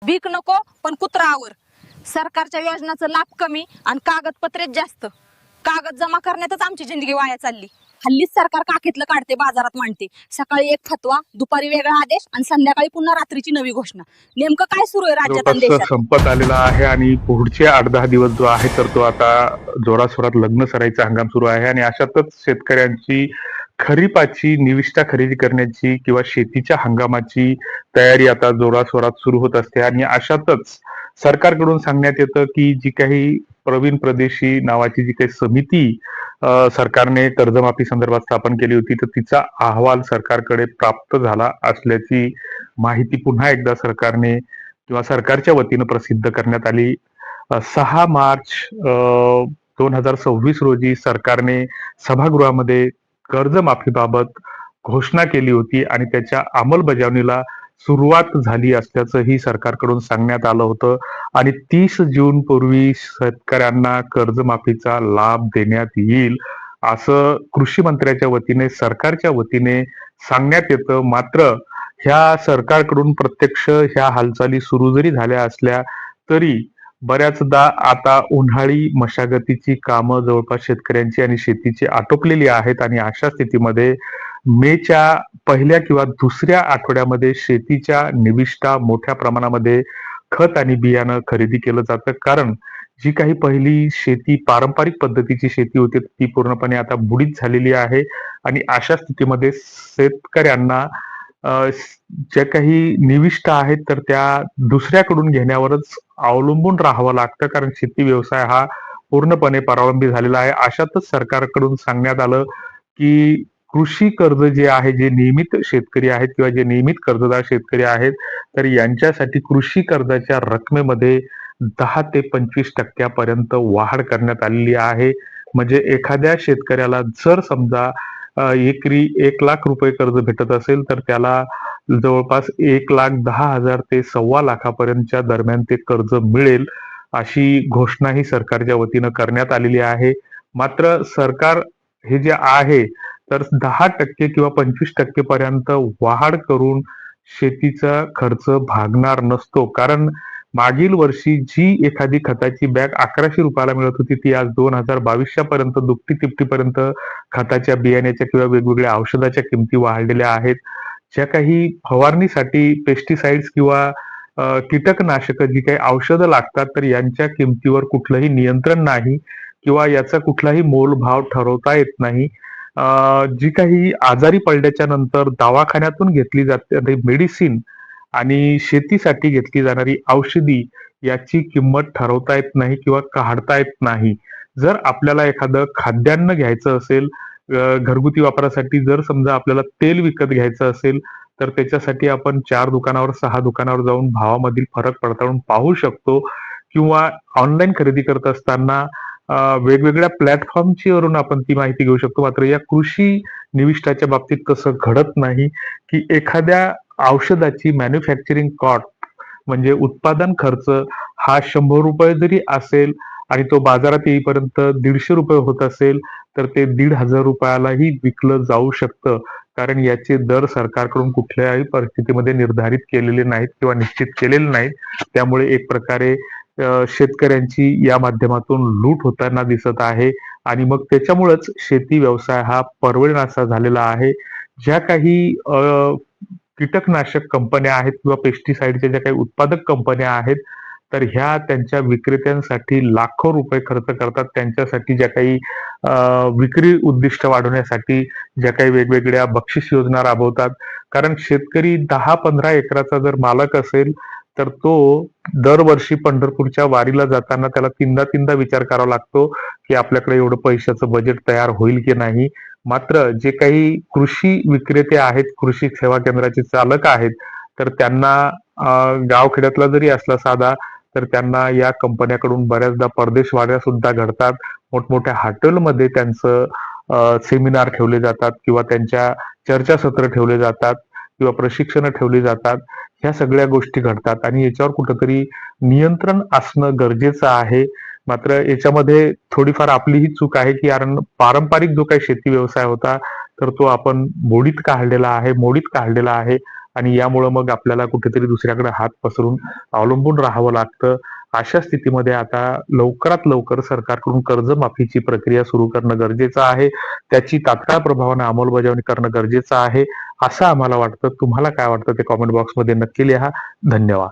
भीक नको पण कुत्रा. सरकारच्या योजनांचा लाभ कमी आणि कागदपत्रेच जास्त. कागद जमा करण्यातच आमची जिंदगी वाया चालली. हल्लीच सरकार काखेतलं काढते, बाजारात मांडते. सकाळी एक फतवा, दुपारी वेगळा आदेश आणि संध्याकाळी पुन्हा रात्रीची नवी घोषणा. नेमकं काय सुरू आहे राज्यात आणि जवळपास देशात? संपत आलेला आहे आणि पुढचे 8-10 दिवस जो आहे तर तो आता जोराशोरात लग्न सराईचा हंगाम सुरू आहे आणि अशातच शेतकऱ्यांची खरीपाची निविष्ठा खरेदी करण्याची किंवा शेतीच्या हंगामाची तयारी आता जोराशोरात सुरू होत असते आणि अशातच सरकारकडून सांगण्यात येतं की जी काही प्रवीण प्रदेशी नावाची जी काही समिती सरकारने कर्जमाफी संदर्भात स्थापन केली होती तर तिचा अहवाल सरकारकडे प्राप्त झाला असल्याची माहिती पुन्हा एकदा सरकारने किंवा सरकारच्या वतीनं प्रसिद्ध करण्यात आली. 6 मार्च 2026 रोजी सरकारने सभागृहामध्ये कर्जमाफीबाबत घोषणा केली होती आणि त्याच्या अंमलबजावणीला सुरुवात झाली असल्याचंही सरकारकडून सांगण्यात आलं होतं आणि 30 जून पूर्वी शेतकऱ्यांना कर्जमाफीचा लाभ देण्यात येईल असं कृषी मंत्र्याच्या वतीने सरकारच्या वतीने सांगण्यात येतं. मात्र ह्या सरकारकडून प्रत्यक्ष ह्या हालचाली सुरू जरी झाल्या असल्या तरी बऱ्याचदा आता उन्हाळी मशागतीची कामं जवळपास शेतकऱ्यांची आणि शेतीची आटोपलेली आहेत आणि अशा स्थितीमध्ये मेच्या पहिल्या किंवा दुसऱ्या आठवड्यामध्ये शेतीच्या निविष्ठा मोठ्या प्रमाणामध्ये खत आणि बियाणं खरेदी केलं जातं. कारण जी काही पहिली शेती पारंपरिक पद्धतीची शेती होती ती पूर्णपणे आता बुडीत झालेली आहे आणि अशा स्थितीमध्ये शेतकऱ्यांना ज्या काही निविष्ठा आहेत तर त्या दुसऱ्याकडून घेण्यावरच अवलंबून राहावं लागतं कारण शेती व्यवसाय हा पूर्णपणे परावलंबी झालेला आहे. अशातच सरकारकडून सांगण्यात आलं की कृषी कर्ज जे आहे, जे नियमित शेतकरी आहेत किंवा जे नियमित कर्जदार शेतकरी आहेत तर यांच्यासाठी कृषी कर्जाच्या रकमेमध्ये 10 ते 25% पर्यंत वाढ करण्यात आलेली आहे. म्हणजे एखाद्या शेतकऱ्याला जर समजा एकरी 1,00,000 रुपये कर्ज भेटत असेल तर त्याला जवळपास 1,10,000 ते 1,25,00,000 दरम्यान ते कर्ज मिळेल अशी घोषणाही सरकारच्या वतीनं करण्यात आलेली आहे. मात्र सरकार हे जे आहे तर 10% किंवा 25% पर्यंत वाढ करून शेतीचा खर्च भागणार नसतो. कारण मागील वर्षी जी एखादी खताची बॅग 1100 रुपयाला मिळत होती ती आज 2022 पर्यंत दुपटी तिपटीपर्यंत खताच्या बियाण्याच्या किंवा वेगवेगळ्या औषधाच्या किमती वाढलेल्या आहेत. ज्या काही फवारणीसाठी पेस्टिसाइड्स किंवा कीटकनाशक जी काही औषधं लागतात तर यांच्या किमतीवर कुठलंही नियंत्रण नाही किंवा याचा कुठलाही मोलभाव ठरवता येत नाही. जी काही आजारी पडल्याच्या नंतर दवाखान्यातून घेतली जाते मेडिसिन आणि शेतीसाठी घेतली जाणारी औषधी याची किंमत ठरवता येत नाही किंवा काढता येत नाही. जर आपल्याला एखादं खाद्यान्न घ्यायचं असेल घरगुती वापरासाठी, जर समजा आपल्याला तेल विकत घ्यायचं असेल तर त्याच्यासाठी आपण 4 दुकानावर 6 दुकानावर जाऊन भावामधील फरक पडताळून पाहू शकतो किंवा ऑनलाईन खरेदी करत असताना वेगवेगळ्या प्लॅटफॉर्मची वरून आपण ती माहिती घेऊ शकतो. मात्र या कृषी निविष्ठाच्या बाबतीत तसं घडत नाही की एखाद्या औषधाची मॅन्युफॅक्चरिंग कॉस्ट म्हणजे उत्पादन खर्च हा 100 रुपये जरी असेल आणि तो बाजारात येईपर्यंत 150 रुपये होत असेल तर ते 1,500 रुपयालाही विकलं जाऊ शकतं. कारण याचे दर सरकारकडून कुठल्याही परिस्थितीमध्ये निर्धारित केलेले नाहीत किंवा निश्चित केलेले नाहीत. त्यामुळे एक प्रकारे शेतकऱ्यांची या माध्यमातून लूट होताना दिसत आहे आणि मग त्याच्यामुळेच शेती व्यवसाय हा परवडनासा झालेला आहे. ज्या काही कीटकनाशक कंपन्या आहेत किंवा पेस्टिसाइडच्या ज्या काही उत्पादक कंपन्या आहेत तर ह्या त्यांच्या विक्रेत्यांसाठी लाखो रुपये खर्च करतात. त्यांच्यासाठी ज्या काही विक्री उद्दिष्ट वाढवण्यासाठी ज्या काही वेगवेगळ्या बक्षीस योजना राबवतात. कारण शेतकरी 10-15 एकराचा जर मालक असेल तर तो दरवर्षी पंढरपूरच्या वारीला जाताना त्याला तीनदा विचार करावा लागतो की आपल्याकडे एवढं पैशाचं बजेट तयार होईल की नाही. मात्र जे काही कृषी विक्रेते आहेत, कृषी सेवा केंद्राचे चालक आहेत तर त्यांना गावखेड्यातला जरी असला साधा तर त्यांना या कंपन्याकडून बऱ्याचदा परदेशवाड्या सुद्धा घडतात. मोठमोठ्या हॉटेलमध्ये त्यांचं सेमिनार ठेवले जातात किंवा त्यांच्या चर्चासत्र ठेवले जातात किंवा प्रशिक्षण ठेवली जातात. ह्या सगळ्या गोष्टी घडतात आणि याच्यावर कुठंतरी नियंत्रण असणं गरजेचं आहे. मात्र याच्यामध्ये थोडीफार आपलीही चूक आहे की कारण पारंपरिक जो काही शेती व्यवसाय होता तर तो आपण मोडीत काढलेला आहे आणि यामुळं मग आपल्याला कुठेतरी दुसऱ्याकडे हात पसरून अवलंबून राहावं लागतं. अशा स्थितीमध्ये आता लवकरात लवकर सरकारकडून कर्जमाफीची प्रक्रिया सुरू करणं गरजेचं आहे. त्याची तात्काळ प्रभावाने अंमलबजावणी करणं गरजेचं आहे, असं आम्हाला वाटतं. तुम्हाला काय वाटतं ते कॉमेंट बॉक्समध्ये नक्की लिहा. धन्यवाद.